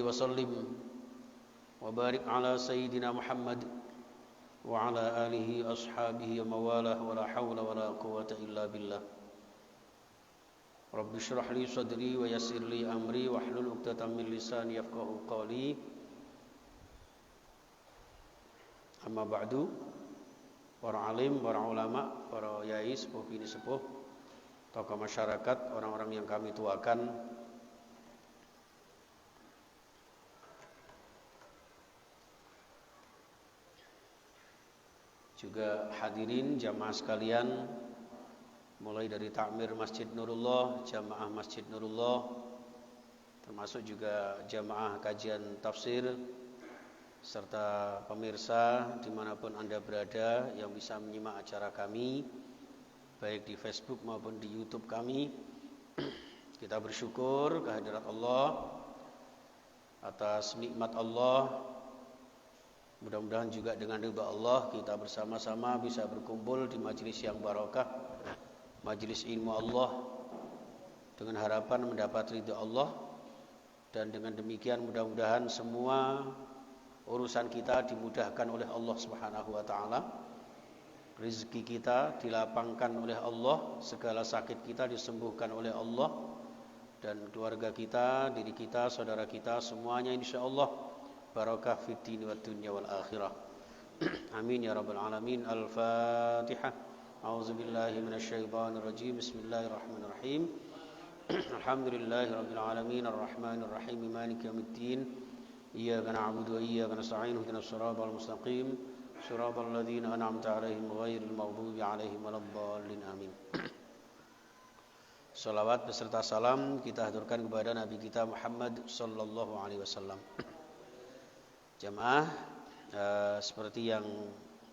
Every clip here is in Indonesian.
وسلم وبارك على سيدنا محمد وعلى آله أصحابه ومواله ولا حول ولا قوة إلا بالله رب اشرح لي صدري ويسر لي أمري واحلل عقدة من لساني يفقهوا قولي أما بعد. Para alim, para ulama, para yai, sepuh bini sepuh, tokoh masyarakat, orang-orang yang kami tuakan, juga hadirin jamaah sekalian, mulai dari takmir Masjid Nurullah, jamaah Masjid Nurullah, termasuk juga jamaah kajian tafsir, serta pemirsa dimanapun Anda berada yang bisa menyimak acara kami baik di Facebook maupun di YouTube kami. Kita bersyukur kehadirat Allah atas nikmat Allah. Mudah-mudahan juga dengan ridha Allah kita bersama-sama bisa berkumpul di majelis yang barakah, majelis ilmu Allah, dengan harapan mendapat ridha Allah. Dan dengan demikian mudah-mudahan semua urusan kita dimudahkan oleh Allah Subhanahu wa taala. Rezeki kita dilapangkan oleh Allah, segala sakit kita disembuhkan oleh Allah, dan keluarga kita, diri kita, saudara kita semuanya insyaallah barakah fid din wad dunya wal akhirah. Amin ya rabbal alamin. Al-Fatihah. A'udzubillahi minasyaitonir rajim. Bismillahirrahmanirrahim. Alhamdulillahirabbil alamin arrahmanir rahim maliki yaumiddin. Iyyaka na'budu wa iyyaka nasta'in ihdinas siratal mustaqim siratal ladzina an'amta 'alaihim ghairil maghdubi 'alaihim waladdallin amin. Salawat beserta salam kita haturkan kepada Nabi kita Muhammad sallallahu alaihi wasallam. Jamaah, seperti yang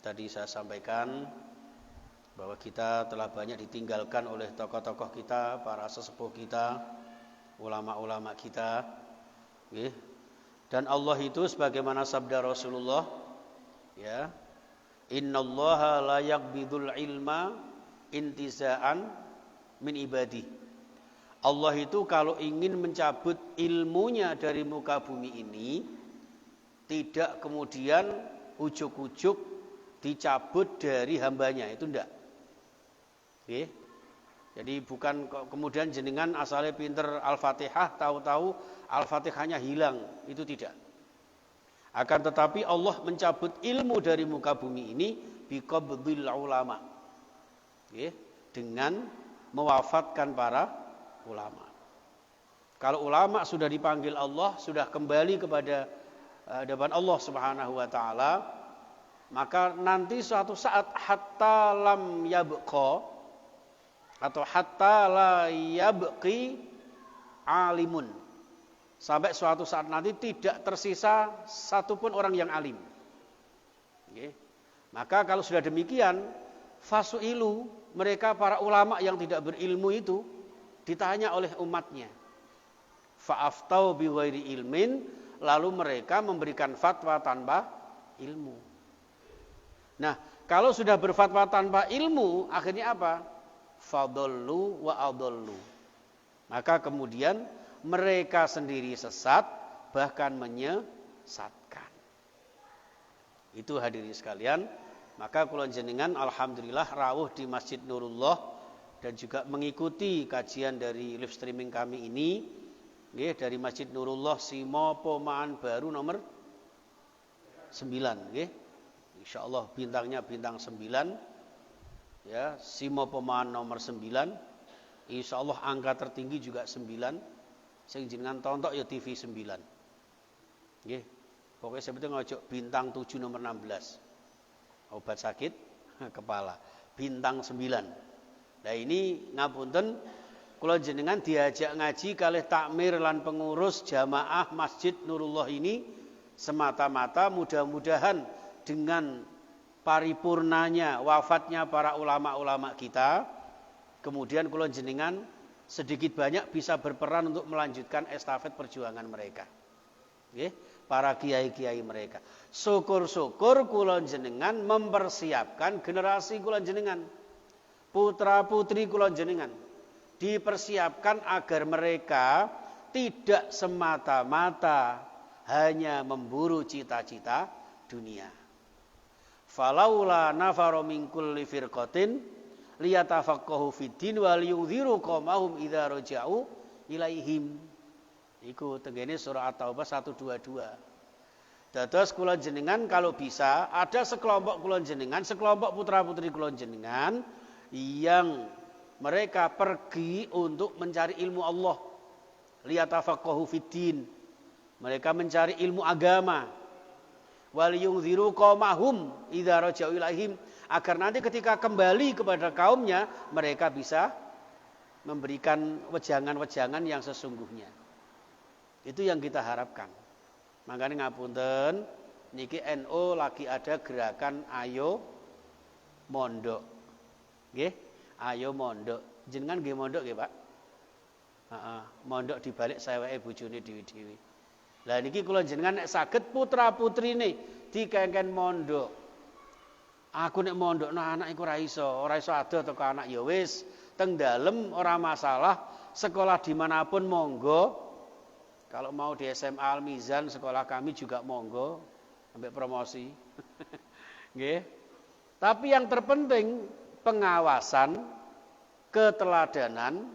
tadi saya sampaikan bahwa kita telah banyak ditinggalkan oleh tokoh-tokoh kita, para sesepuh kita, ulama-ulama kita, nggih. Dan Allah itu sebagaimana sabda Rasulullah, ya, innallaha la yaqbidul ilma intiza'an min ibadi. Allah itu kalau ingin mencabut ilmunya dari muka bumi ini, tidak kemudian ujuk-ujuk dicabut dari hambanya, itu enggak. Oke. Jadi bukan kemudian jenengan asalnya pinter Al-Fatihah, tahu-tahu Al-Fatihahnya hilang, itu tidak. Akan tetapi Allah mencabut ilmu dari muka bumi ini biqabdil ulama. Oke, dengan mewafatkan para ulama. Kalau ulama sudah dipanggil Allah, sudah kembali kepada hadapan Allah Subhanahu wa taala, maka nanti suatu saat hatta lam yabqa atau hatta la yabqi alimun, sampai suatu saat nanti tidak tersisa satupun orang yang alim. Okay. Maka kalau sudah demikian, fasu'ilu, mereka para ulama yang tidak berilmu itu ditanya oleh umatnya, fa'aftau bi ghairi ilmin, lalu mereka memberikan fatwa tanpa ilmu. Nah, kalau sudah berfatwa tanpa ilmu, akhirnya apa? Fadallu wa adallu. Maka kemudian mereka sendiri sesat, bahkan menyesatkan. Itu hadirin sekalian. Maka kula jenengan alhamdulillah rawuh di Masjid Nurullah dan juga mengikuti kajian dari live streaming kami ini, nggih, dari Masjid Nurullah Simo Pomaan Baru nomor 9, nggih. Insyaallah bintangnya bintang 9. Ya, Simo Pomaan nomor 9. Insyaallah angka tertinggi juga 9. Sing jenengan tontok ya TV 9. Nggih. Pokoknya sebetulnya ngojok bintang 7 nomor 16. Obat sakit kepala. Bintang 9. Nah ini ngapunten kula jenengan diajak ngaji kalih takmir lan pengurus jamaah Masjid Nurullah ini semata-mata mudah-mudahan dengan paripurnanya wafatnya para ulama-ulama kita, kemudian kula jenengan sedikit banyak bisa berperan untuk melanjutkan estafet perjuangan mereka. Nggih, para kiai-kiai mereka. Syukur-syukur kula jenengan mempersiapkan generasi kula jenengan. Putra-putri kula jenengan dipersiapkan agar mereka tidak semata-mata hanya memburu cita-cita dunia. Falaula nafara min kulli firqatin liyatafaqahu fiddin wa liyunziru qaumahum idza raja'u ilaihim. Iku tengene surah At-Taubah 122. Dados kula jenengan kalau bisa ada sekelompok kula jenengan, sekelompok putra-putri kula jenengan yang mereka pergi untuk mencari ilmu Allah. Liyatafaqahu fiddin. Mereka mencari ilmu agama. Wal yunziru qaumahum idza raja'u ilaihim, agar nanti ketika kembali kepada kaumnya mereka bisa memberikan wejangan-wejangan yang sesungguhnya. Itu yang kita harapkan. Makanya ngapunten niki NU lagi ada gerakan ayo mondok. Nggih, ayo mondok. Jenengan nggih mondok nggih, Pak? Mondok dibalik seweke bojone dhewe-dhewe. Lah niki kula jenengan nek saged putra-putrine dikengken mondok. Aku nek mondokno anak iku ora iso adoh teko anak ya wis, teng dalem ora masalah, sekolah dimanapun monggo. Kalau mau di SMA Al-Mizan sekolah kami juga monggo sampai promosi. Nggih. Tapi yang terpenting pengawasan, keteladanan,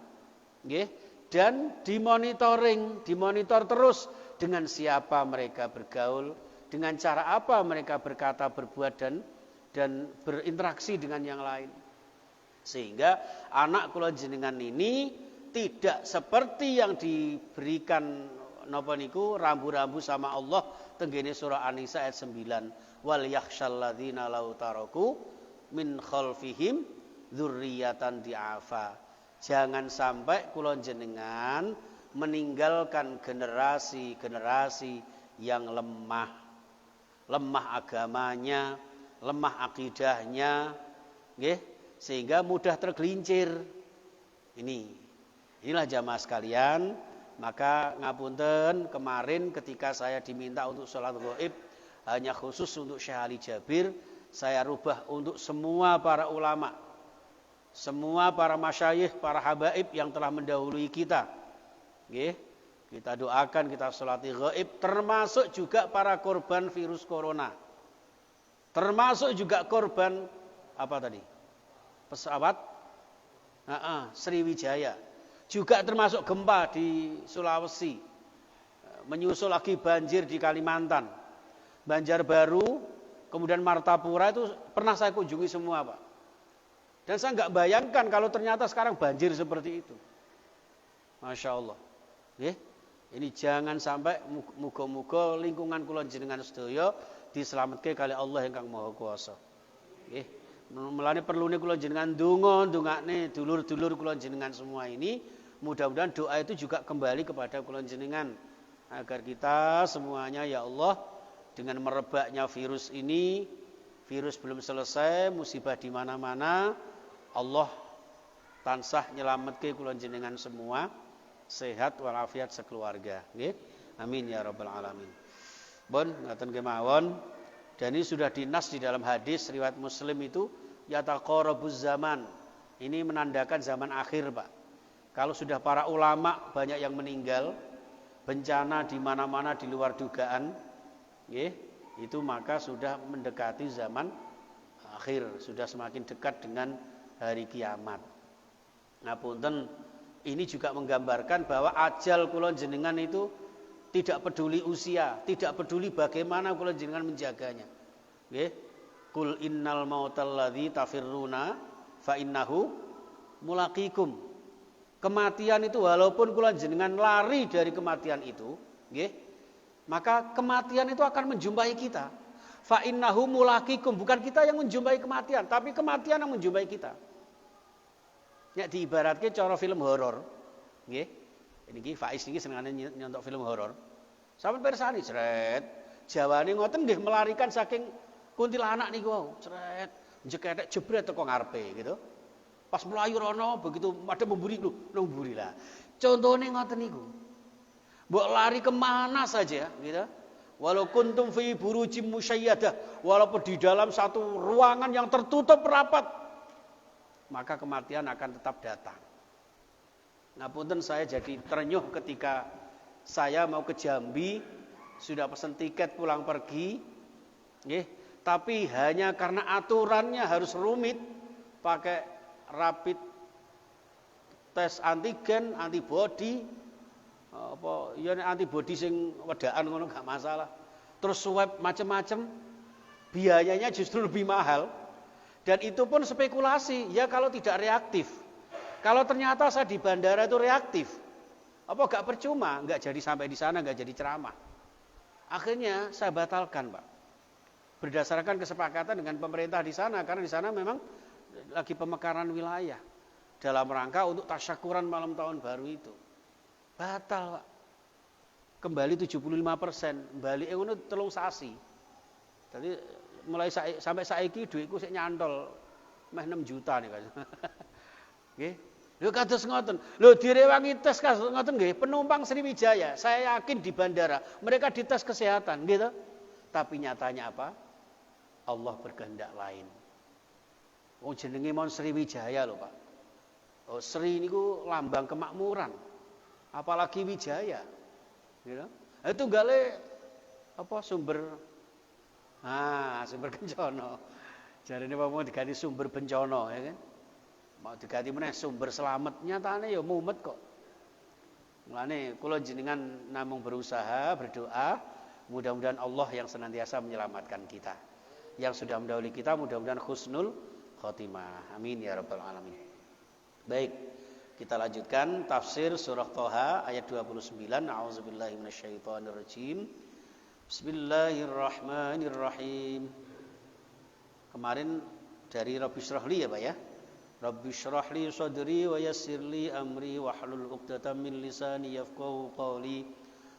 nggih, dan dimonitor terus dengan siapa mereka bergaul, dengan cara apa mereka berkata, berbuat dan berinteraksi dengan yang lain. Sehingga anak kula jenengan ini tidak seperti yang diberikan napa niku rambu-rambu sama Allah tenggene surah An-Nisa ayat 9. Wal yakhshal ladzina law taraku min khalfihim dzurriyyatan di'afa. Jangan sampai kula jenengan meninggalkan generasi-generasi yang lemah agamanya, lemah akidahnya, nggih, sehingga mudah tergelincir. Inilah jamaah sekalian. Maka ngapunten, kemarin ketika saya diminta untuk sholat gaib hanya khusus untuk Syekh Ali Jabir, saya rubah untuk semua para ulama, semua para masyayikh, para habaib yang telah mendahului kita. Nggih, kita doakan, kita sholati gaib, termasuk juga para korban virus corona. Termasuk juga korban apa tadi? Pesawat Sriwijaya. Juga termasuk gempa di Sulawesi, menyusul lagi banjir di Kalimantan, Banjarbaru, kemudian Martapura itu pernah saya kunjungi semua, Pak. Dan saya nggak bayangkan kalau ternyata sekarang banjir seperti itu. Masya Allah. Ini jangan sampai muga-muga lingkungan kula jenengan sedaya diselametke kali Allah ingkang Maha Kuwasa. Mulane perlune kula jenengan ndongakne dulur-dulur kula jenengan semua ini. Mudah-mudahan doa itu juga kembali kepada kula jenengan agar kita semuanya ya Allah dengan merebaknya virus ini, virus belum selesai, musibah di mana-mana, Allah tansah nyelametke kula jenengan semua sehat walafiat sekeluarga. Nggih. Amin ya rabbal alamin. Bon, ngaten kemawon. Dan ini sudah dinas di dalam hadis riwayat Muslim itu yataqarabuz zaman. Ini menandakan zaman akhir, Pak. Kalau sudah para ulama banyak yang meninggal, bencana di mana-mana di luar dugaan, itu maka sudah mendekati zaman akhir, sudah semakin dekat dengan hari kiamat. Ngapunten, ini juga menggambarkan bahwa ajal kula jenengan itu tidak peduli usia, tidak peduli bagaimana kula jenengan menjaganya. Qul innal mautal ladzi tafirruna fa innahu mulaqikum. Kematian itu walaupun kula jenengan lari dari kematian itu, maka kematian itu akan menjumpai kita. Fa innahu mulaqikum, bukan kita yang menjumpai kematian, tapi kematian yang menjumpai kita. Ya diibaratke cara film horor, nggih. Niki Faiz niki senengane nyontok film horor. Sampeyan pirsani cret, jawane ngoten nggih melarikan saking kuntilanak niku wau, cret, jekethek jebret teko ngarepe gitu. Pas melayu rono begitu ada memburi memburi lah. Contohnya ngoten niku. Mbok lari kemana saja gitu. Walau kuntum fi burujim musyayyadah, walaupun di dalam satu ruangan yang tertutup rapat, maka kematian akan tetap datang. Ngapunten saya jadi ternyuh ketika saya mau ke Jambi, sudah pesen tiket pulang pergi, nggih, tapi hanya karena aturannya harus rumit, pakai rapid tes antigen, antibody, apa ya antibody sing wedaan ngono gak masalah. Terus swab macam-macam, biayanya justru lebih mahal. Dan itu pun spekulasi, ya kalau tidak reaktif. Kalau ternyata saya di bandara itu reaktif, apa gak percuma, gak jadi sampai di sana, gak jadi ceramah. Akhirnya saya batalkan, Pak. Berdasarkan kesepakatan dengan pemerintah di sana, karena di sana memang lagi pemekaran wilayah dalam rangka untuk tasyakuran malam tahun baru itu. Batal, Pak. Kembali 75%, balik ngono 3 sasi. Jadi mulai sampai saiki duitku sik nyantol meh 6 juta nih kan. Nggih. Lho kados ngoten. Lho direwangi tes kados ngoten nggih, penumpang Sriwijaya, saya yakin di bandara mereka dites kesehatan, gitu. Tapi nyatanya apa? Allah berkehendak lain. Oh jenenge mon Sriwijaya lho, Pak. Oh Sri niku lambang kemakmuran. Apalagi Wijaya. Gitu. Itu gale apa sumber kencana. Jarine mau diganti sumber bencana ya kan. Mau diganti meneh sumber selamat, nyatane ya mumet kok. Mulane kula jenengan namung berusaha, berdoa, mudah-mudahan Allah yang senantiasa menyelamatkan kita. Yang sudah mendahului kita mudah-mudahan husnul khotimah. Amin ya rabbal alamin. Baik. Kita lanjutkan tafsir surah Thaha ayat 29. A'udzubillahi minasyaitonirrajim. Bismillahirrahmanirrahim. Kemarin dari Rabbi Syrahli ya Pak ya. Rabbi Syrahli sadri wa yassirli amri wahlul 'uqdatam min lisani yafqahu qawli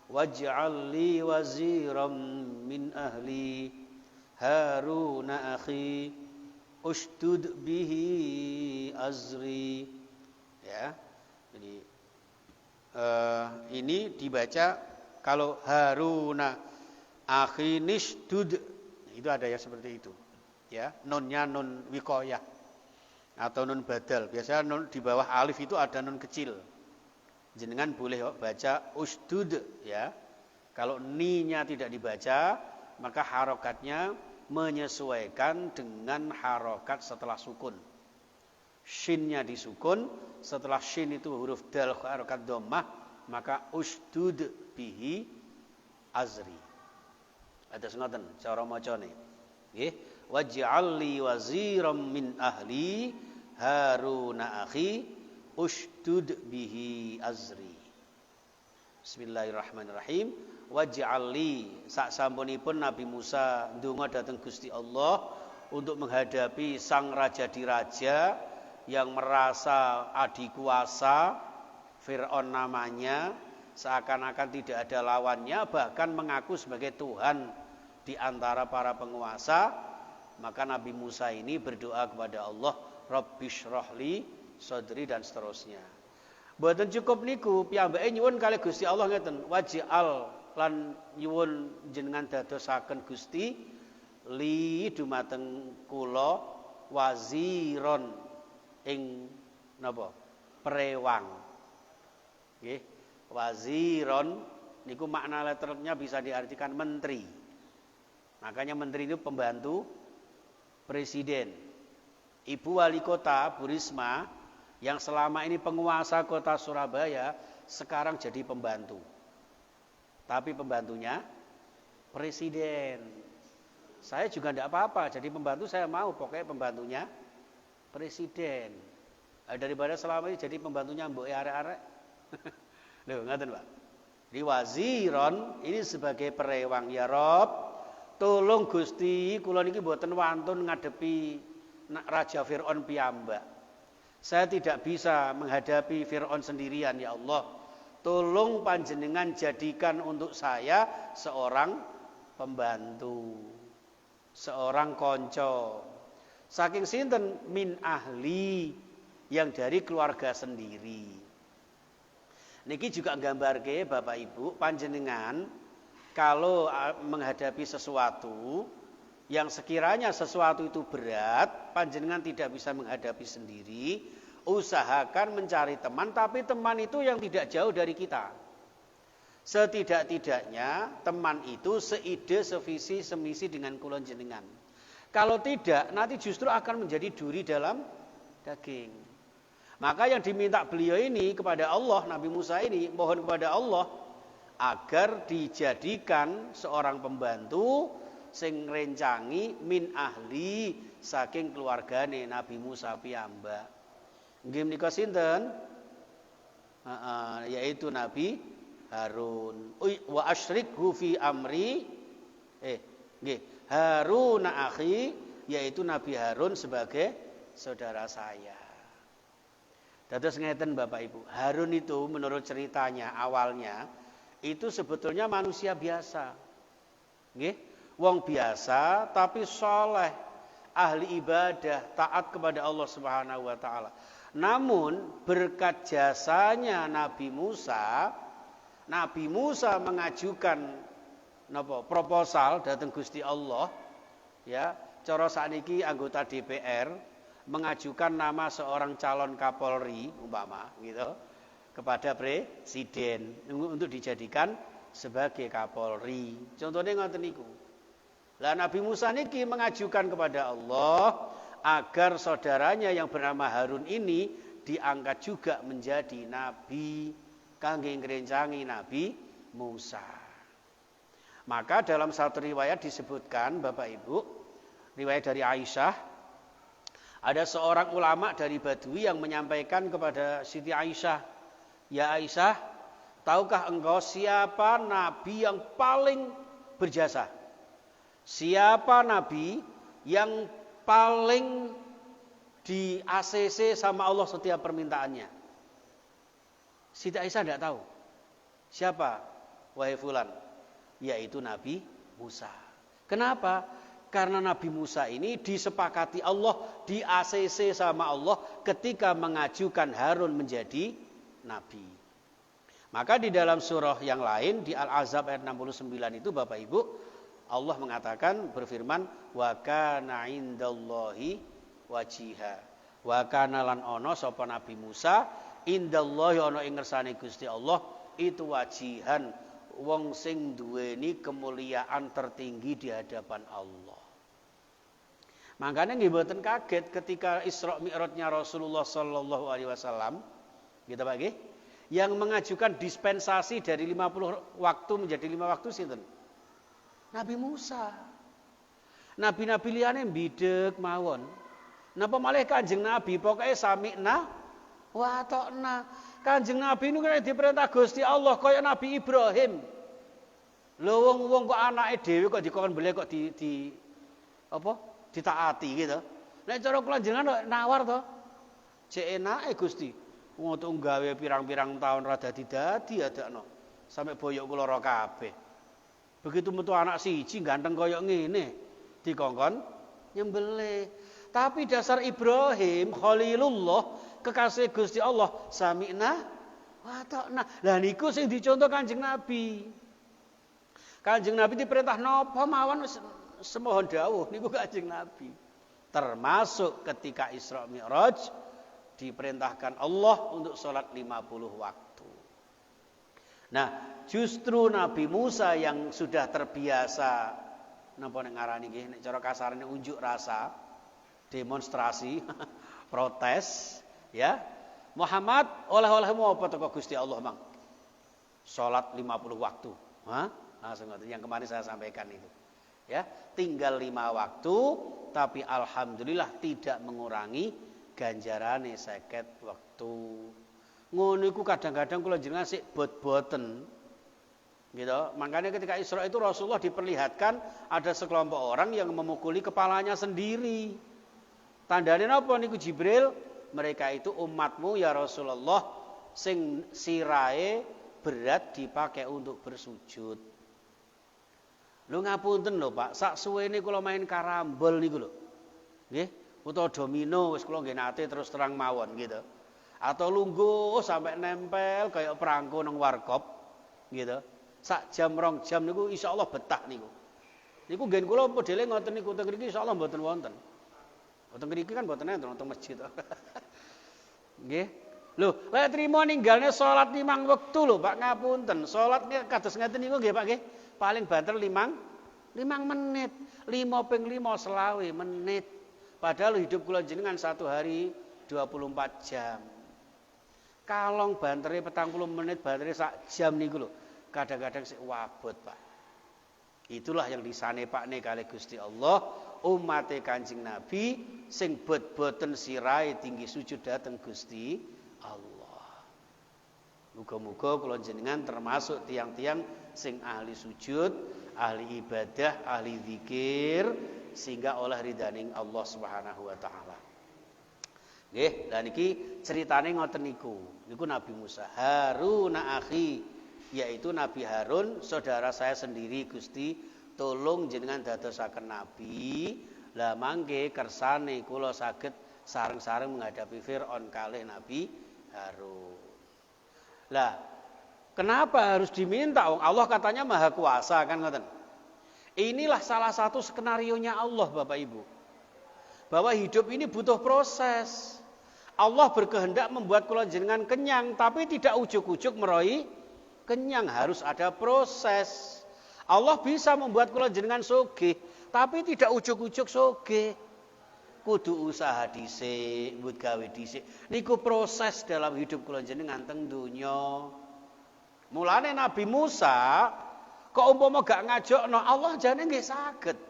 waj'al li waziran min ahli Haruna akhi ushdud bihi azri. Ya, jadi ini dibaca kalau Haruna akhinistud itu ada yang seperti itu, ya nunnya nun wiqayah atau nun badal. Biasanya nun di bawah alif itu ada nun kecil. Jenengan boleh baca ustud, ya. Kalau ni-nya tidak dibaca, maka harokatnya menyesuaikan dengan harokat setelah sukun. Shin-nya disukun, setelah shin itu huruf dal harokat dhammah, maka ustud bihi azri. Ada ngoten cara macane. Nggih, waj'al li waziran min ahli Haruna akhi ustud bihi azri. Bismillahirrahmanirrahim. Waj'al li saksampunipun Nabi Musa ndonga dhateng Gusti Allah untuk menghadapi sang raja diraja yang merasa adikuasa, Fir'aun namanya, seakan-akan tidak ada lawannya, bahkan mengaku sebagai Tuhan di antara para penguasa. Maka Nabi Musa ini berdoa kepada Allah, Rabbi syrahli sadri dan seterusnya. Mboten cukup niku, piyambake nyuwun kalih Gusti Allah ngeten, waj'al lan nyuwun jenengan dadosaken Gusti li dumateng kula waziron ing napa perewang. Nggih, waziron niku makna letternya bisa diartikan menteri. Makanya menteri itu pembantu presiden. Ibu wali kota Bu Risma yang selama ini penguasa kota Surabaya sekarang jadi pembantu. Tapi pembantunya presiden. Saya juga tidak apa-apa jadi pembantu, saya mau pokoknya pembantunya presiden. Daripada selama ini jadi pembantunya mbok arek-arek. Lho, ngaten Pak. Di waziron ini sebagai perewang, ya Rob, tolong Gusti kula niki mboten wantun ngadepi Raja Fir'aun piyambak. Saya tidak bisa menghadapi Fir'aun sendirian, ya Allah. Tolong panjenengan jadikan untuk saya seorang pembantu, seorang konco. Saking sinten min ahli, yang dari keluarga sendiri. Niki juga nggambarke Bapak Ibu panjenengan kalau menghadapi sesuatu yang sekiranya sesuatu itu berat, panjenengan tidak bisa menghadapi sendiri, usahakan mencari teman, tapi teman itu yang tidak jauh dari kita. Setidak-tidaknya teman itu seide, sevisi, semisi dengan kula jenengan. Kalau tidak, nanti justru akan menjadi duri dalam daging. Maka yang diminta beliau ini kepada Allah, Nabi Musa ini mohon kepada Allah agar dijadikan seorang pembantu sing rencangi min ahli saking keluargane Nabi Musa piyambak. Nggih menika sinten? Yaitu Nabi Harun. Wa asyrikhu fi amri. Nggih, Harun akhi, yaitu Nabi Harun sebagai saudara saya. Dados ngeten Bapak Ibu, Harun itu menurut ceritanya awalnya itu sebetulnya manusia biasa. Nggih, wong biasa tapi soleh, ahli ibadah, taat kepada Allah Subhanahu wa taala. Namun berkat jasanya Nabi Musa mengajukan proposal datang Gusti Allah, ya, cara sakniki anggota DPR mengajukan nama seorang calon Kapolri umpama gitu kepada presiden untuk dijadikan sebagai Kapolri. Contohnya ngoten niku. Lah Nabi Musa niki mengajukan kepada Allah agar saudaranya yang bernama Harun ini diangkat juga menjadi nabi kangge ngrencangi Nabi Musa. Maka dalam satu riwayat disebutkan Bapak Ibu, riwayat dari Aisyah, ada seorang ulama dari Badui yang menyampaikan kepada Siti Aisyah, "Ya Aisyah, tahukah engkau siapa nabi yang paling berjasa? Siapa nabi yang paling di ACC sama Allah setiap permintaannya?" Siti Aisyah tidak tahu. Siapa? Wahai fulan, yaitu Nabi Musa. Kenapa? Karena Nabi Musa ini disepakati Allah, di ACC sama Allah ketika mengajukan Harun menjadi nabi. Maka di dalam surah yang lain di Al-Ahzab ayat 69 itu Bapak Ibu, Allah mengatakan berfirman, wa kana indallahi wajiha. Wa kana lan ono sapa Nabi Musa indallahi ono ing ngersane Gusti Allah itu wajihan, wong sing duweni kemuliaan tertinggi di hadapan Allah. Makanya nggih mboten kaget ketika Isra Mi'rajnya Rasulullah sallallahu alaihi wasallam, gitu Pak nggih, yang mengajukan dispensasi dari 50 waktu menjadi 5 waktu sinten? Nabi Musa. Nabi-nabi liyane mbideg mawon. Napa malih Kanjeng Nabi pokoke sami'na wa ata'na. Kanjeng Nabi niku kan diperintah Gusti Allah kaya Nabi Ibrahim. Lho wong kok anake dhewe kok dikon beli kok di apa? Ditaati gitu. Nek cara kula jenengan nawar to. Cek enake Gusti. Wong tok gawe pirang-pirang tahun ra dadi adakno. Sampai boyok kula ora kabeh. Begitu metu anak siji ganteng kaya ngene, dikongkon nyembelih. Tapi dasar Ibrahim Khalilullah, kekasih Gusti Allah, sami'na wa ta'na. Lah niku sing dicontoh Kanjeng Nabi. Kanjeng Nabi diperintah napa mawon semohon dawuh niku Kanjeng Nabi. Termasuk ketika Isra Mi'raj diperintahkan Allah untuk sholat 50 waktu. Nah, justru Nabi Musa yang sudah terbiasa napa nek ngarani nggih nek cara kasarane unjuk rasa, demonstrasi, protes, ya. Muhammad oleh-olehmu apa teko Gusti Allah, Mang? Sholat 50 waktu. Hah? Langsung yang kemarin saya sampaikan itu. Ya, tinggal 5 waktu tapi alhamdulillah tidak mengurangi ganjarane 50 waktu. Ngono iku kadang-kadang kula jenengan sik bot-boten. Gitu. Makanya ketika Isra itu Rasulullah diperlihatkan ada sekelompok orang yang memukuli kepalanya sendiri. Tandane napa niku Jibril? Mereka itu umatmu ya Rasulullah sing sirahe berat dipakai untuk bersujud. Lho ngapunten lho Pak, sak suwene kula main karambol niku lho. Nggih, utawa domino wis kula nggih nate terus terang mawon gitu. Atau lungguh sampai nempel kayak perangko nang warkop gitu. Sak jam 2 jam niku insyaallah betah niku. Niku nggih kula modele ngoten niku teng mriki insyaallah mboten wonten. Wonten mriki kan mboten enten wonten masjid. Nggih. Lho, lek trimo ninggalne salat 5 wektu lho, Pak ngapunten. Salat kados ngeten niku nggih Pak nggih. Paling banter 5 menit. 5 ping 5 selawe menit. Padahal hidup kula jenengan 1 hari 24 jam. Kalong bantere 40 menit, bantere sak jam niku lho. Kadang-kadang sik wabot, Pak. Itulah yang disanepakne kali Gusti Allah, umat Kanjeng Nabi sing bot-boten sirahe tinggi sujud dateng Gusti Allah. Muga-muga kula jenengan termasuk tiang-tiang sing ahli sujud, ahli ibadah, ahli zikir sehingga oleh ridhaning Allah Subhanahu wa taala. Nggih, lha niki critane ngoten niku. Niku Nabi Musa, Harun akhi, yaitu Nabi Harun, saudara saya sendiri Gusti, tolong jenengan dadosaken nabi. Lah mangke kersane kula saged sareng-sareng menghadapi Firaun kalih Nabi Harun. Lah, kenapa harus diminta? Allah katanya Maha Kuasa kan ngoten. Inilah salah satu skenarionya Allah Bapak Ibu. Bahwa hidup ini butuh proses. Allah berkehendak membuat kula jenengan kenyang, tapi tidak ujuk-ujuk meroi kenyang, harus ada proses. Allah bisa membuat kula jenengan sugih, tapi tidak ujuk-ujuk sugih. Kudu usaha dhisik, mbut gawe dhisik. Niku proses dalam hidup kula jenengan teng donya. Mulane Nabi Musa kok umpama gak ngajokno, Allah jane nggih saged.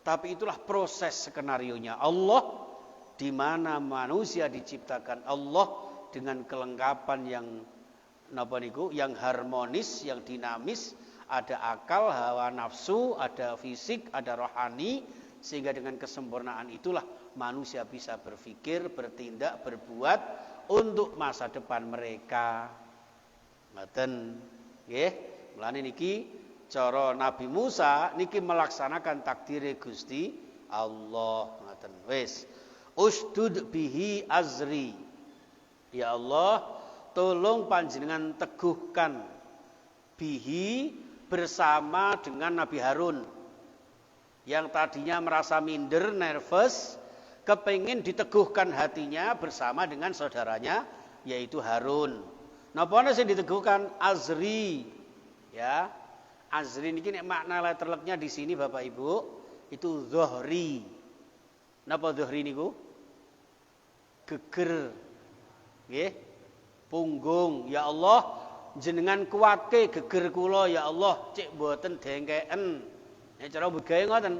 Tapi itulah proses skenarionya Allah, di mana manusia diciptakan Allah dengan kelengkapan yang napa niku, yang harmonis, yang dinamis, ada akal, hawa nafsu, ada fisik, ada rohani, sehingga dengan kesempurnaan itulah manusia bisa berpikir, bertindak, berbuat untuk masa depan mereka. Ngoten nggih. Mulane niki cara Nabi Musa niki melaksanakan takdire Gusti Allah. Ngoten. Wis, usdud bihi azri. Ya Allah, tolong panjenengan teguhkan bihi, bersama dengan Nabi Harun yang tadinya merasa minder, nervous, kepengin diteguhkan hatinya bersama dengan saudaranya yaitu Harun. Napa sing diteguhkan? Azri. Ya. Azri niki nek makna letterleknya di sini Bapak Ibu itu zuhri. Napa zuhri niku? Geger. Nggih. Punggung. Ya Allah, jenengan kuatke geger kula ya Allah, cek mboten dengkeken. Nek cara begawe ngoten.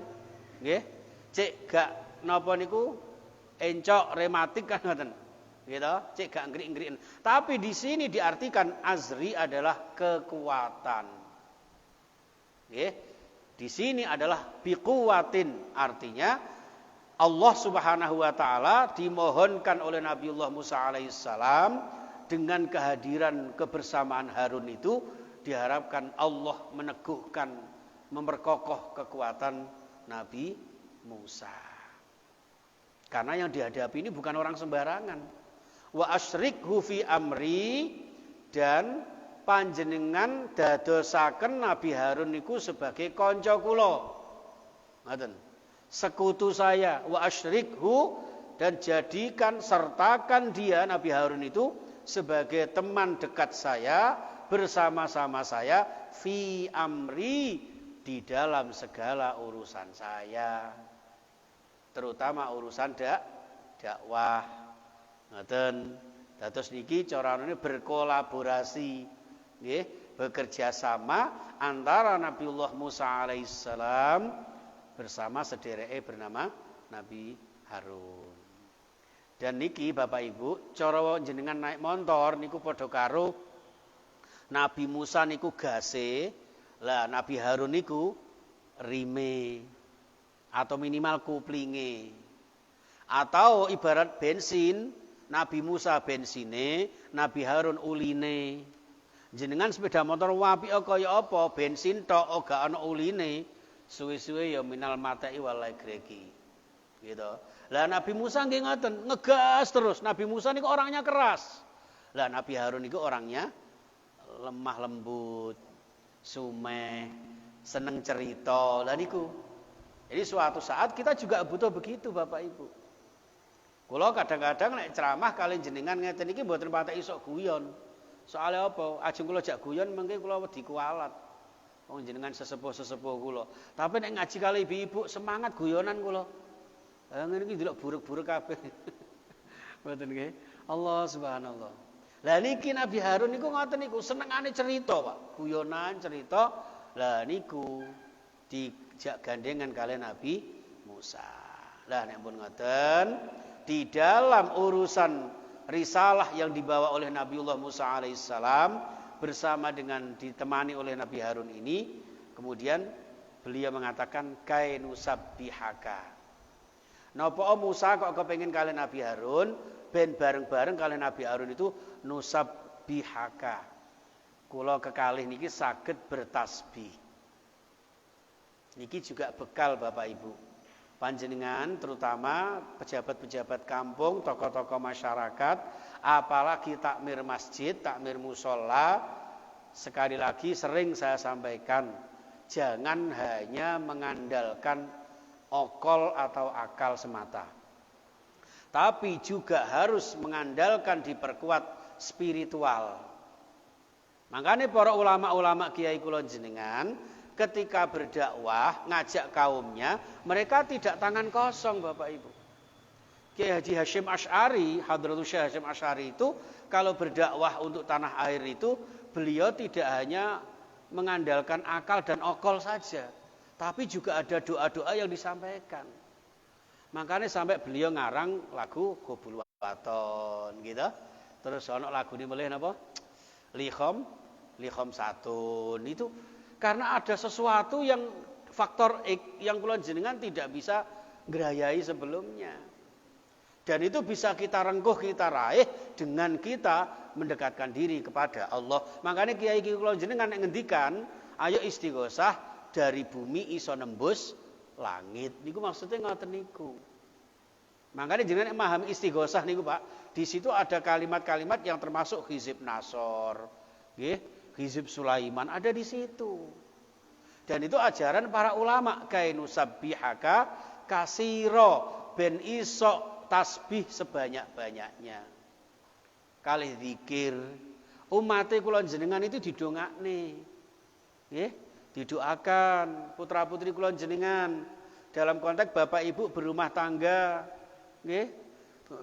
Nggih. Cek gak napa niku encok rematik kan ngoten. Gitu, cek gak ngrik-ngriken. Tapi di sini diartikan azri adalah kekuatan. Nggih. Di sini adalah biquwatin, artinya Allah Subhanahu wa taala dimohonkan oleh Nabiullah Musa alaihissalam dengan kehadiran kebersamaan Harun itu diharapkan Allah meneguhkan, memperkokoh kekuatan Nabi Musa. Karena yang dihadapi ini bukan orang sembarangan. Wa asyrikhu fi amri, dan panjenengan dadosaken Nabi Harun niku sebagai kanca kula. Ngoten. Sekutu saya, wa asyrikhu, dan jadikan sertakan dia Nabi Harun itu sebagai teman dekat saya, bersama-sama saya fi amri, di dalam segala urusan saya, terutama urusan dakwah. Ngoten. Dados niki carane berkolaborasi, nggih, bekerja sama antara Nabiullah Musa alaihissalam bersama sedereke bernama Nabi Harun. Dan niki Bapak Ibu, cara jenengan naik motor niku padha karo Nabi Musa niku gase, lah Nabi Harun niku rime atau minimal kuplinge. Atau ibarat bensin, Nabi Musa bensine, Nabi Harun uline. Jenengan sepeda motor wapi kaya apa, bensin tok gak ana uline, suwe-suwe ya minal matai walai greki. Gitu. Lah Nabi Musa nggih ngoten, ngegas terus. Nabi Musa niku orangnya keras. Lah Nabi Harun niku orangnya lemah lembut, sumeh, seneng cerita. Lah niku. Jadi suatu saat kita juga butuh begitu Bapak Ibu. Kula kadang-kadang nek ceramah kali jenengan ngeten iki mboten patek iso guyon. Soale apa? Ajeng kula jak guyon mengke kula wedi kualat. Wong jenengan sesepuh-sesepuh kula. Tapi nek ngaji kali ibu-ibu semangat guyonan kula. Ngene iki delok buruk-buruk kabeh. Mboten nggih. Allah subhanallah. Lah niki Nabi Harun niku ngoten niku senengane cerita, Pak. Guyonan cerita. Lah niku dijak gandengan kalian Nabi Musa. Lah nek pun ngoten di dalam urusan risalah yang dibawa oleh Nabiullah Musa alaihissalam bersama dengan ditemani oleh Nabi Harun ini, kemudian beliau mengatakan kainu sabbihaka. Napa Musa kok kepengin kalian Nabi Harun ben bareng-bareng kalian Nabi Harun itu nusabbihaka. Kula kekalih niki saged bertasbih. Niki juga bekal Bapak Ibu. Panjenengan terutama pejabat-pejabat kampung, tokoh-tokoh masyarakat, apalagi takmir masjid, takmir musola, sekali lagi sering saya sampaikan, jangan hanya mengandalkan okol atau akal semata. Tapi juga harus mengandalkan diperkuat spiritual. Makanya para ulama-ulama kiai kula jenengan ketika berdakwah, ngajak kaumnya, mereka tidak tangan kosong Bapak Ibu. Kiai Haji Hasyim Asy'ari, Hadratus Syekh Hasyim Asy'ari itu kalau berdakwah untuk tanah air itu, beliau tidak hanya mengandalkan akal dan okol saja, tapi juga ada doa-doa yang disampaikan. Makanya sampai beliau ngarang lagu Qobul Waton gitu. Terus ono lagu ini boleh napa? Likhom Satun itu karena ada sesuatu yang faktor X yang kula jenengan tidak bisa ngrayai sebelumnya. Dan itu bisa kita rengkuh, kita raih dengan kita mendekatkan diri kepada Allah. Makanya kiai kula jenengan ngendikan, ayo istighosah dari bumi iso nembus langit. Niku maksudnya ngoten niku. Makanya jenengan memahami istighosah niku, Pak. Di situ ada kalimat-kalimat yang termasuk hizib Nasor, nggih. Hizib Sulaiman ada di situ. Dan itu ajaran para ulama kainu sabbihaka kasiro ben iso tasbih sebanyak-banyaknya. Kalih zikir umate kula jenengan itu didongakne. Nggih, didoakan putra-putri kula jenengan dalam konteks bapak ibu berumah tangga, nggih.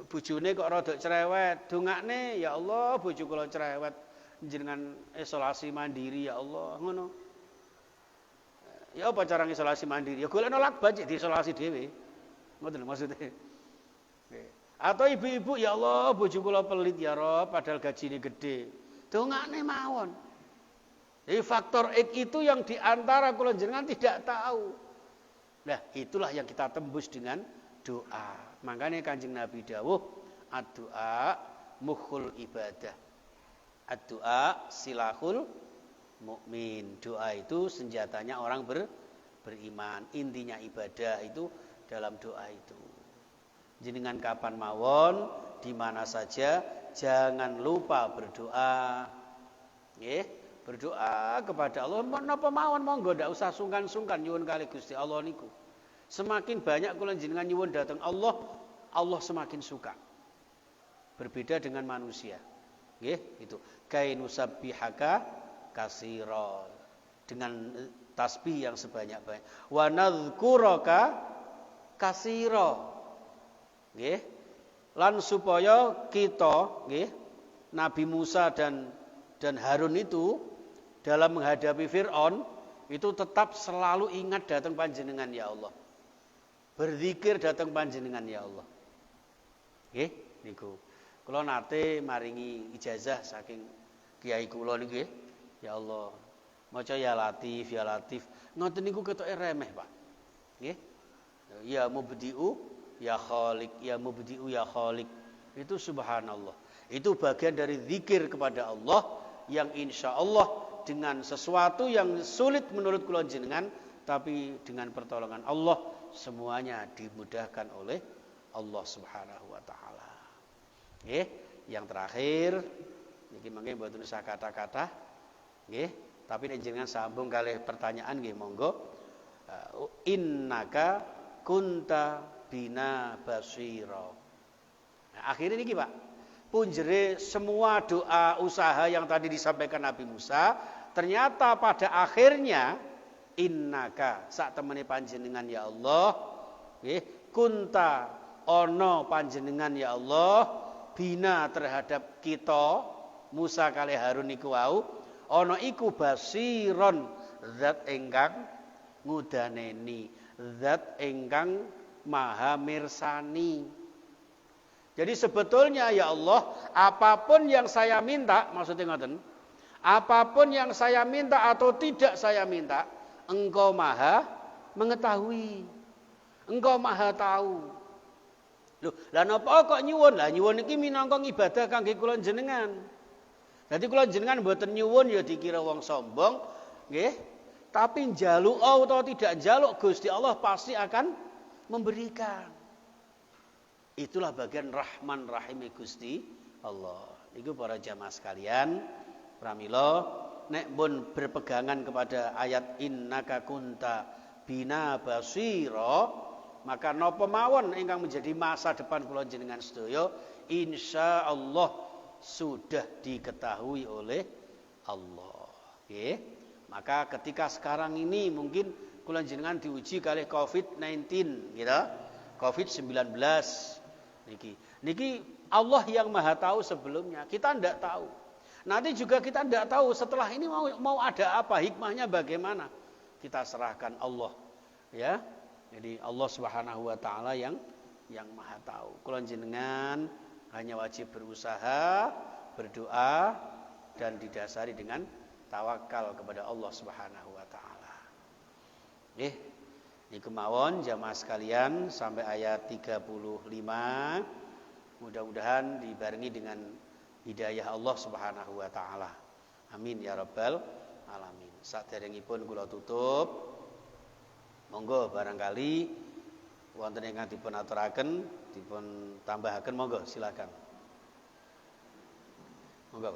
Bojone kok rada cerewet, dongakne ya Allah bojo kula cerewet. Jenengan isolasi mandiri ya Allah ngono. Ya apa cara isolasi mandiri? Ya golekno lakban di isolasi dhewe. Ngoten maksudnya. Atau ibu-ibu ya Allah bojo kula pelit ya Rob padahal gajine gede. Dongakne mawon. Jadi faktor X itu yang diantara kula jenengan tidak tahu. Nah, itulah yang kita tembus dengan doa. Makanya Kanjeng Nabi dawuh, ad-doa mukhul ibadah. Ad-doa silahul mukmin. Doa itu senjatanya orang beriman. Intinya ibadah itu dalam doa itu. Jenengan kapan mawon, di mana saja, jangan lupa berdoa. Nggih, berdoa kepada Allah. Menapa mawon monggo ndak usah sungkan-sungkan nyuwun kali Gusti Allah niku. Semakin banyak kula jenengan nyuwun datang Allah, Allah semakin suka. Berbeda dengan manusia. Nggih, itu. Kainu sabbihaka katsira. Dengan tasbih yang sebanyak-banyak. Wa nadzkuraka katsira. Nggih. Lan supaya kita, nggih, Nabi Musa dan Harun itu dalam menghadapi Firaun itu tetap selalu ingat datang panjenengan ya Allah. Berzikir datang panjenengan ya Allah. Nggih, niku. Kula nate maringi ijazah saking kiai kula niku nggih. Ya Allah. Maca ya Latif, ya Latif. Ngoten niku ketoke remeh, Pak. Nggih. Ya Mubdi'u, ya Khaliq, ya Mubdi'u, ya Khaliq. Itu subhanallah. Itu bagian dari zikir kepada Allah yang insya Allah dengan sesuatu yang sulit menurut kula jenengan, tapi dengan pertolongan Allah semuanya dimudahkan oleh Allah Subhanahu wa taala. Nggih, yang terakhir niki mangke mboten usah kata-kata. Nggih, tapi nek jenengan sambung kalih pertanyaan nggih monggo. Innaka kunta bina basira. Akhirnya niki Pak, punjere semua doa usaha yang tadi disampaikan Nabi Musa, ternyata pada akhirnya innaka sak temene panjenengan ya Allah, nggih, kunta ono panjenengan ya Allah, bina terhadap kita Musa kali Harun niku wau, ono iku basiron zat ingkang ngudaneni, zat ingkang maha mirsani. Jadi sebetulnya ya Allah, apapun yang saya minta, maksudnya ngoten, apapun yang saya minta atau tidak saya minta, Engkau maha mengetahui, Engkau maha tahu. Loh, lah napa kok nyuwun? Lah nyuwun iki minangka ibadah kangge kula jenengan. Dadi kula jenengan mboten nyuwun ya dikira wong sombong, nggih. Tapi njaluk atau tidak njaluk Gusti Allah pasti akan memberikan. Itulah bagian Rahman Rahim Gusti Allah. Niku para jamaah sekalian, pramila nek pun berpegangan kepada ayat innaka kunta bina basira, maka napa mawon ingkang menjadi masa depan kula jenengan sedaya insyaallah sudah diketahui oleh Allah. Nggih. Maka ketika sekarang ini mungkin kula jenengan diuji kali COVID-19 gitu. COVID-19 niki Allah yang maha tahu sebelumnya, kita tidak tahu. Nanti juga kita tidak tahu setelah ini mau ada apa, hikmahnya bagaimana. Kita serahkan Allah, ya. Jadi Allah Subhanahu wa taala yang maha tahu. Kula jenengan hanya wajib berusaha, berdoa dan didasari dengan tawakal kepada Allah Subhanahu wa taala. Niku mawon jamaah sekalian sampai ayat 35. Mudah-mudahan dibarengi dengan hidayah Allah Subhanahu wa taala. Amin ya rabbal alamin. Saderengipun kula tutup. Monggo barangkali wonten ingkang dipun aturaken, dipun tambahaken monggo silakan. Monggo.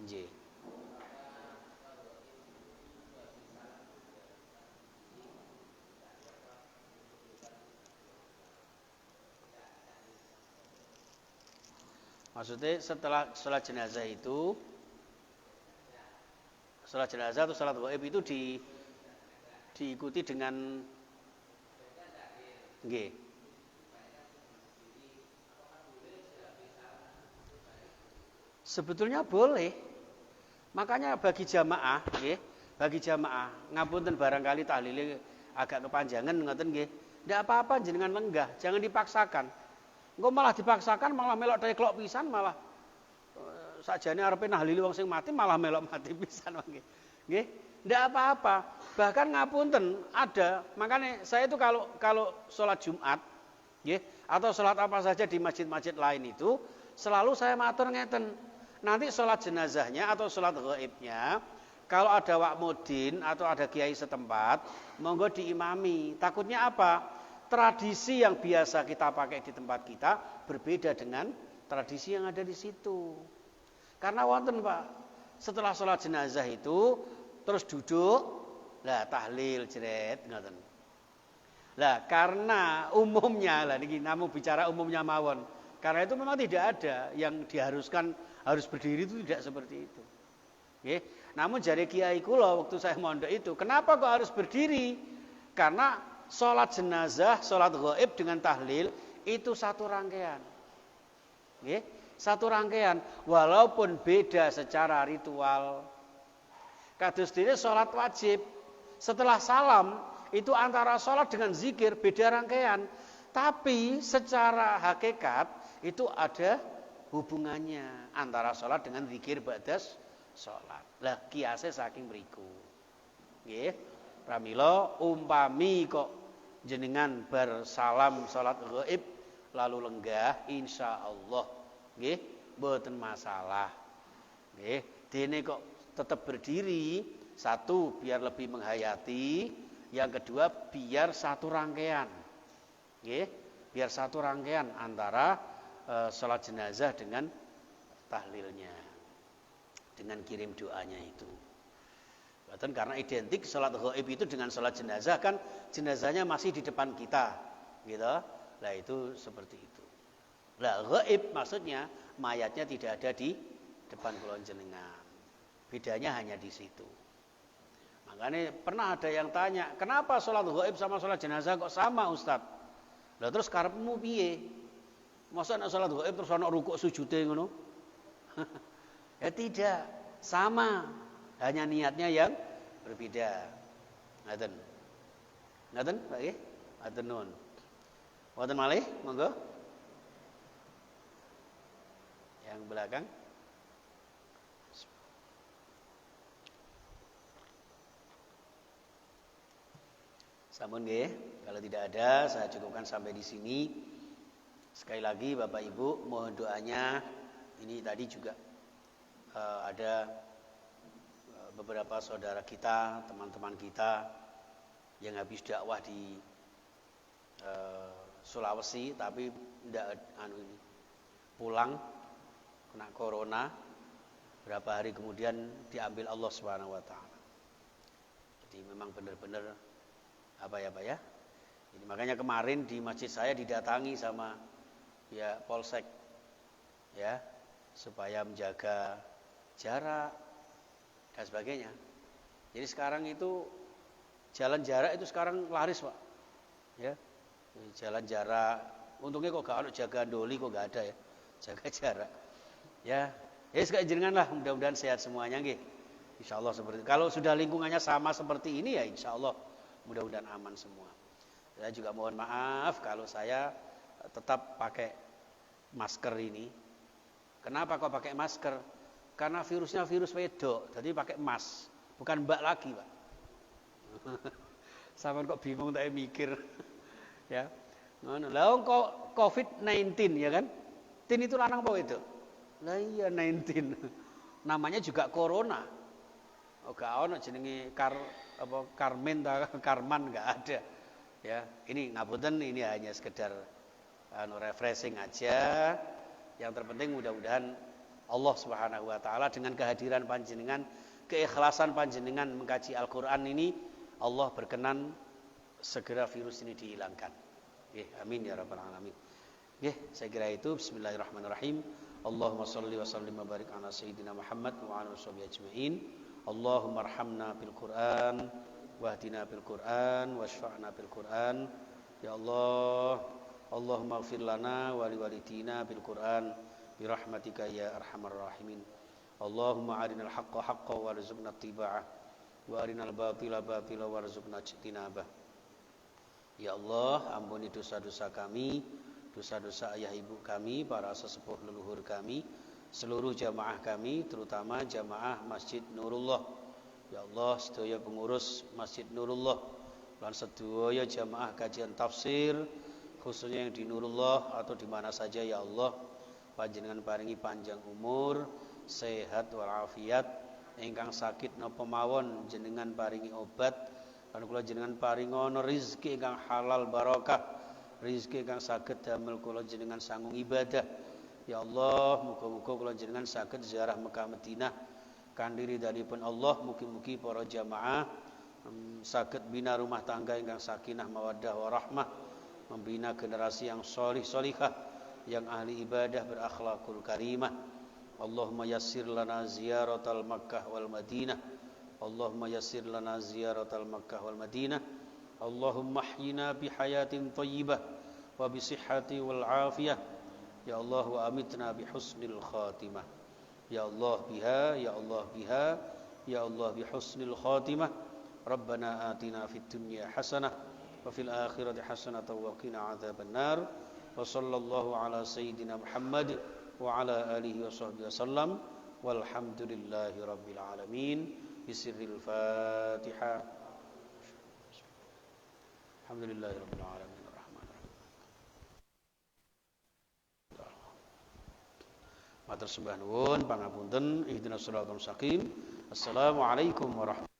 Nggih. Maksudnya setelah sholat jenazah itu, sholat jenazah atau sholat gaib itu diikuti dengan nggih. Sebetulnya boleh. Makanya bagi jamaah, nggih, bagi jamaah ngapunten barangkali tahlile agak kepanjangan ngoten nggih. Ndak apa-apa jenengan lenggah, jangan dipaksakan. Engko malah dipaksakan malah melok teklok pisan malah sakjane arepe nahlili wong sing mati malah melok mati pisan nggih. Nggih, ndak apa-apa. Bahkan ngapunten ada, makanya saya itu kalau sholat Jumat nggih atau sholat apa saja di masjid-masjid lain itu selalu saya matur ngeten. Nanti sholat jenazahnya atau sholat gaibnya kalau ada wa'mudin atau ada kiai setempat monggo diimami. Takutnya apa? Tradisi yang biasa kita pakai di tempat kita berbeda dengan tradisi yang ada di situ. Karena wonten Pak, setelah sholat jenazah itu terus duduk, lah tahlil jeret ngoten. Lah karena umumnya lah niki namung bicara umumnya mawon. Karena itu memang tidak ada yang diharuskan harus berdiri, itu tidak seperti itu. Nggih. Namun jare kiai kula waktu saya mondok itu, kenapa kok harus berdiri? Karena sholat jenazah, sholat gaib dengan tahlil itu satu rangkaian. Nggih, satu rangkaian walaupun beda secara ritual. Kados dene sholat wajib. Setelah salam itu antara sholat dengan zikir beda rangkaian. Tapi secara hakikat itu ada hubungannya antara sholat dengan zikir ba'das sholat. Lah kiase saking mriku. Nggih. Pramila umpami kok jenengan bersalam salat gaib lalu lenggah insyaallah nggih mboten masalah. Nggih, dene kok tetap berdiri, satu biar lebih menghayati, yang kedua biar satu rangkaian. Nggih, biar satu rangkaian antara salat jenazah dengan tahlilnya. Dengan kirim doanya itu. Karena identik sholat gaib itu dengan sholat jenazah kan jenazahnya masih di depan kita. gitu. Lah itu seperti itu. Lah gaib maksudnya mayatnya tidak ada di depan kula jenengan. Bedanya hanya di situ. Makanya pernah ada yang tanya, kenapa sholat gaib sama sholat jenazah kok sama Ustaz? Lah terus karepmu piye? Masa nek sholat gaib terus ana rukuk sujude ngono? Ya tidak, sama. Hanya niatnya yang berbeda. Ngaten. Ngaten, Pak nggih? Matur nuwun. Wonten malih, monggo. Yang belakang. Sampun nggih, kalau tidak ada saya cukupkan sampai di sini. Sekali lagi Bapak Ibu mohon doanya. Ini tadi juga ada beberapa saudara kita, teman-teman kita yang habis dakwah di Sulawesi tapi tidak pulang kena corona. Berapa hari kemudian diambil Allah Subhanahu wa taala. Jadi memang benar-benar apa ya Pak ya. Jadi makanya kemarin di masjid saya didatangi sama ya Polsek ya supaya menjaga jarak dan sebagainya. Jadi sekarang itu jalan jarak itu sekarang laris Pak. Ya. Jalan jarak. Untungnya kok gak ada jaga doli kok gak ada ya. Jaga jarak. Ya. Ya sekali jenengan lah mudah-mudahan sehat semuanya nggih. Insyaallah seperti itu. Kalau sudah lingkungannya sama seperti ini ya insyaallah mudah-mudahan aman semua. Saya juga mohon maaf kalau saya tetap pakai masker ini. Kenapa kok pakai masker? Karena virusnya virus wedok, jadi pakai mask, bukan mbak lagi, Pak. Sampeyan kok bingung tak mikir. Ya. Ngono. Lah kok COVID-19 ya kan? Tin itu lanang apa wedok? Lah iya 19. Namanya juga corona. Oh gak ono jenenge Karmen ta Karman enggak ada. Ya, ini ngapunten ini hanya sekedar refreshing aja. Yang terpenting mudah-mudahan Allah Subhanahu wa taala dengan kehadiran panjenengan, keikhlasan panjenengan mengkaji Al-Qur'an ini Allah berkenan segera virus ini dihilangkan. Nggih, amin ya rabbal alamin. Nggih, saya kira itu. Bismillahirrahmanirrahim. Allahumma shalli wa sallim wa barik ala sayyidina Muhammad wa ala washabihi ajmain. Allahumma arhamna bil Qur'an wahdina bil Qur'an washfa'na bil Qur'an. Ya Allah, Allahumma ighfir lana wa liwalidina bil Qur'an bi rahmatika ya arhamar rahimin. Allahumma arinal haqqa haqqan warzuqna ittiba'ah wa arinal batila batila warzuqna ijtinabah. Ya Allah, ampuni dosa-dosa kami, dosa-dosa ayah ibu kami, para sesepuh leluhur kami, seluruh jamaah kami, terutama jamaah Masjid Nurullah. Ya Allah, sedaya pengurus Masjid Nurullah lan sedaya jamaah kajian tafsir khususnya yang di Nurullah atau di mana saja ya Allah, panjenengan paringi panjang umur, sehat walafiat, ingkang sakit napa mawon jenengan paringi obat, lan kula jenengan paringono rezeki ingkang halal barokah, rezeki ingkang saged damel kula jenengan sanggung ibadah. Ya Allah, muga-muga kula jenengan saged ziarah Mekah Madinah kanthi ridhanipun Allah. Mugi-mugi para jamaah saged bina rumah tangga ingkang sakinah mawaddah warahmah, membina generasi yang sholih sholihah, yang ahli ibadah berakhlakul karimah. Allahumma yassir lana ziyaratal Makkah wal Madinah. Allahumma yassir lana ziyaratal Makkah wal Madinah. Allahumma ahyina bihayatin thayyibah wa bisihhati wal afiyah. Ya Allah wa amitna bihusnil khatimah. Ya Allah biha, ya Allah biha, ya Allah bihusnil khatimah. Rabbana atina fid dunya hasanah wa fil akhirati hasanah wa qina adzabannar. Wa sallallahu ala sayyidina Muhammad wa ala alihi wa sahbihi wasallam. Walhamdulillahi rabbil alamin. Bisirril Fatihah. Alhamdulillahi rabbil alamin. Matur sembah nuwun pangapunten. Ihdinas siratal mustaqim. Assalamualaikum warahmatullahi wabarakatuh.